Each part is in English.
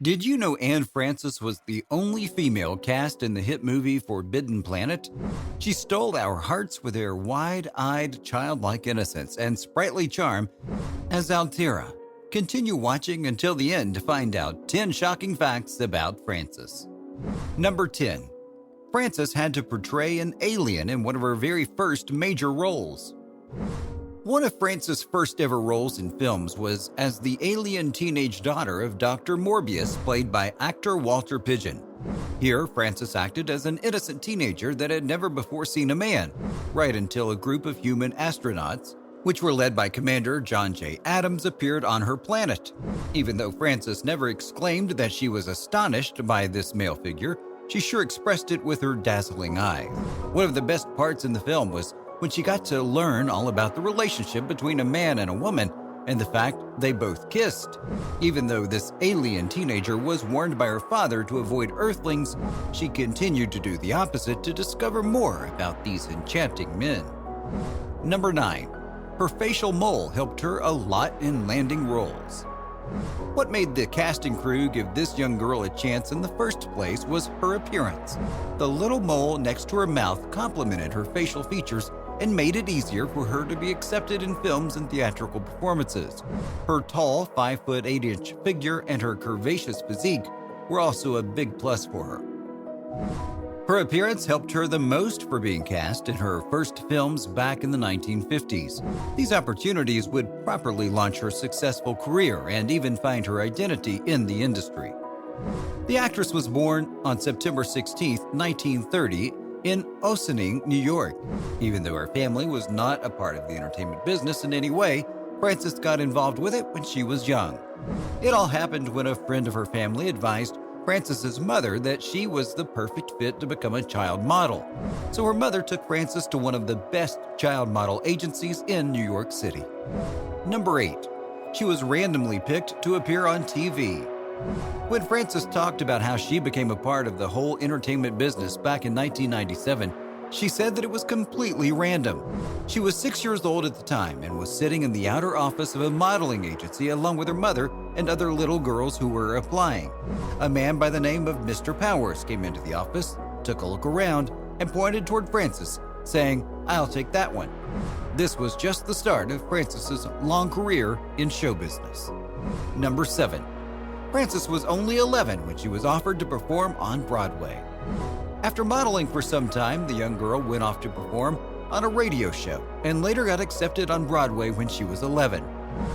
Did you know Anne Francis was the only female cast in the hit movie Forbidden Planet? She stole our hearts with her wide-eyed, childlike innocence and sprightly charm as Altaira. Continue watching until the end to find out 10 shocking facts about Francis. Number 10. Francis had to portray an alien in one of her very first major roles. One of Frances' first ever roles in films was as the alien teenage daughter of Dr. Morbius, played by actor Walter Pidgeon. Here, Frances acted as an innocent teenager that had never before seen a man, right until a group of human astronauts, which were led by Commander John J. Adams, appeared on her planet. Even though Frances never exclaimed that she was astonished by this male figure, she sure expressed it with her dazzling eyes. One of the best parts in the film was when she got to learn all about the relationship between a man and a woman and the fact they both kissed. Even though this alien teenager was warned by her father to avoid Earthlings, she continued to do the opposite to discover more about these enchanting men. Number 9. Her facial mole helped her a lot in landing roles. What made the casting crew give this young girl a chance in the first place was her appearance. The little mole next to her mouth complemented her facial features and made it easier for her to be accepted in films and theatrical performances. Her tall 5'8" figure and her curvaceous physique were also a big plus for her. Her appearance helped her the most for being cast in her first films back in the 1950s. These opportunities would properly launch her successful career and even find her identity in the industry. The actress was born on September 16, 1930, in Ossining, New York. Even though her family was not a part of the entertainment business in any way, Frances got involved with it when she was young. It all happened when a friend of her family advised Frances's mother that she was the perfect fit to become a child model. So her mother took Frances to one of the best child model agencies in New York City. Number 8. She was randomly picked to appear on TV. When Frances talked about how she became a part of the whole entertainment business back in 1997, she said that it was completely random. She was 6 years old at the time and was sitting in the outer office of a modeling agency along with her mother and other little girls who were applying. A man by the name of Mr. Powers came into the office, took a look around, and pointed toward Frances, saying, "I'll take that one." This was just the start of Frances's long career in show business. Number 7. Frances was only 11 when she was offered to perform on Broadway. After modeling for some time, the young girl went off to perform on a radio show and later got accepted on Broadway when she was 11.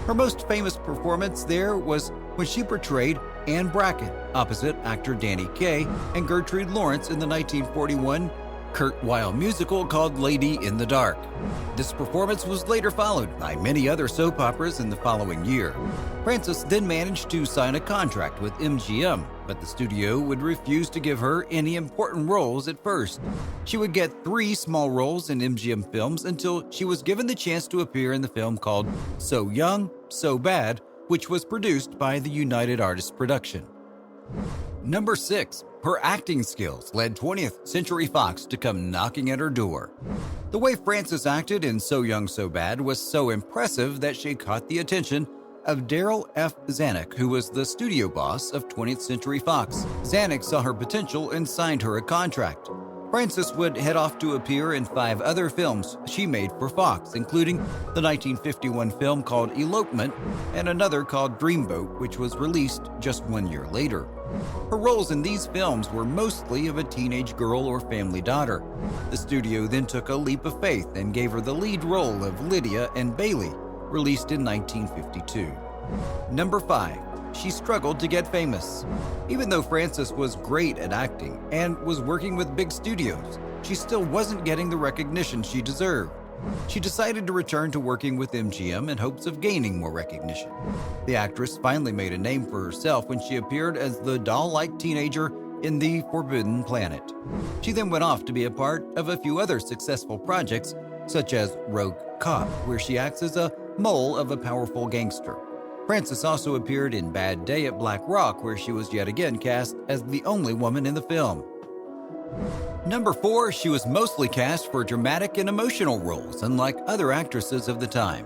Her most famous performance there was when she portrayed Anne Bracken opposite actor Danny Kaye and Gertrude Lawrence in the 1941 Kurt Weill musical called Lady in the Dark. This performance was later followed by many other soap operas in the following year. Frances then managed to sign a contract with MGM, but the studio would refuse to give her any important roles at first. She would get 3 small roles in MGM films until she was given the chance to appear in the film called So Young, So Bad, which was produced by the United Artists Production. Number 6. Her acting skills led 20th Century Fox to come knocking at her door. The way Frances acted in So Young, So Bad was so impressive that she caught the attention of Daryl F. Zanuck, who was the studio boss of 20th Century Fox. Zanuck saw her potential and signed her a contract. Frances would head off to appear in 5 other films she made for Fox, including the 1951 film called Elopement and another called Dreamboat, which was released just 1 year later. Her roles in these films were mostly of a teenage girl or family daughter. The studio then took a leap of faith and gave her the lead role of Lydia and Bailey, released in 1952. Number 5. She struggled to get famous. Even though Frances was great at acting and was working with big studios, she still wasn't getting the recognition she deserved. She decided to return to working with MGM in hopes of gaining more recognition. The actress finally made a name for herself when she appeared as the doll-like teenager in The Forbidden Planet. She then went off to be a part of a few other successful projects, such as Rogue Cop, where she acts as a mole of a powerful gangster. Frances also appeared in Bad Day at Black Rock, where she was yet again cast as the only woman in the film. Number 4, she was mostly cast for dramatic and emotional roles, unlike other actresses of the time.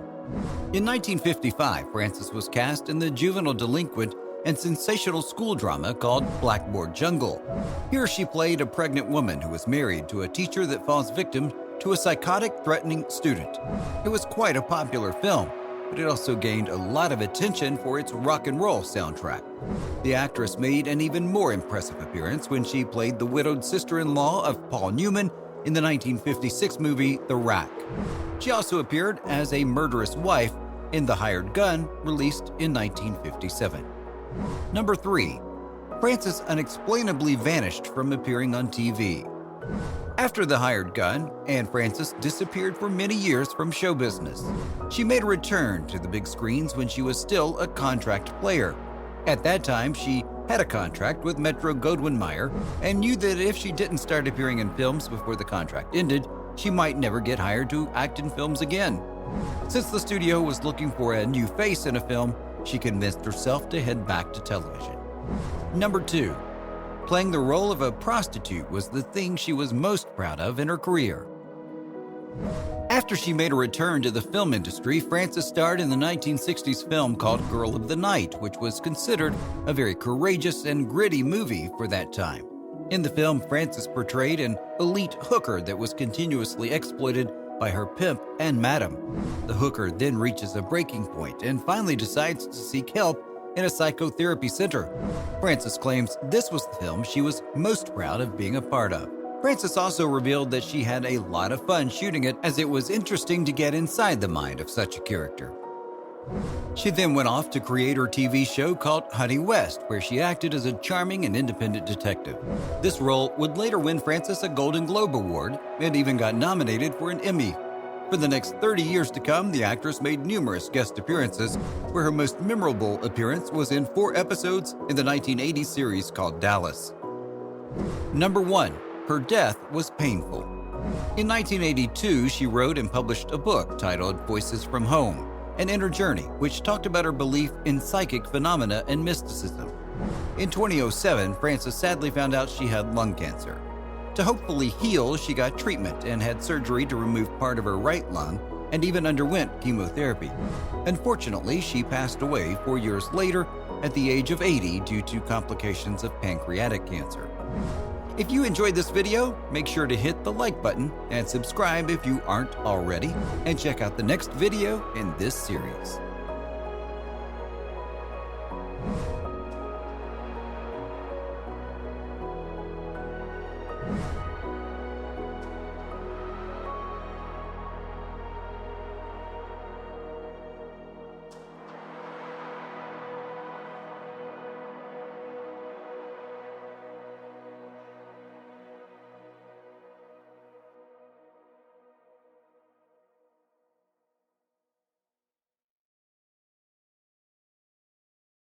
In 1955, Frances was cast in the juvenile delinquent and sensational school drama called Blackboard Jungle. Here she played a pregnant woman who was married to a teacher that falls victim to a psychotic, threatening student. It was quite a popular film, but it also gained a lot of attention for its rock and roll soundtrack. The actress made an even more impressive appearance when she played the widowed sister-in-law of Paul Newman in the 1956 movie The Rack. She also appeared as a murderous wife in The Hired Gun, released in 1957. Number 3. Frances unexplainably vanished from appearing on TV. After The Hired Gun, Anne Francis disappeared for many years from show business. She made a return to the big screens when she was still a contract player. At that time, she had a contract with Metro-Goldwyn-Mayer and knew that if she didn't start appearing in films before the contract ended, she might never get hired to act in films again. Since the studio was looking for a new face in a film, she convinced herself to head back to television. Number 2. Playing the role of a prostitute was the thing she was most proud of in her career. After she made a return to the film industry, Frances starred in the 1960s film called Girl of the Night, which was considered a very courageous and gritty movie for that time. In the film, Frances portrayed an elite hooker that was continuously exploited by her pimp and madam. The hooker then reaches a breaking point and finally decides to seek help in a psychotherapy center. Frances claims this was the film she was most proud of being a part of. Frances also revealed that she had a lot of fun shooting it, as it was interesting to get inside the mind of such a character. She then went off to create her TV show called Honey West, where she acted as a charming and independent detective. This role would later win Frances a Golden Globe Award and even got nominated for an Emmy. For the next 30 years to come, the actress made numerous guest appearances, where her most memorable appearance was in 4 episodes in the 1980 series called Dallas. Number 1. Her death was painful. In 1982, she wrote and published a book titled Voices from Home, an inner journey, which talked about her belief in psychic phenomena and mysticism. In 2007, Frances sadly found out she had lung cancer. To hopefully heal, she got treatment and had surgery to remove part of her right lung and even underwent chemotherapy. Unfortunately, she passed away 4 years later at the age of 80 due to complications of pancreatic cancer. If you enjoyed this video, make sure to hit the like button and subscribe if you aren't already, and check out the next video in this series.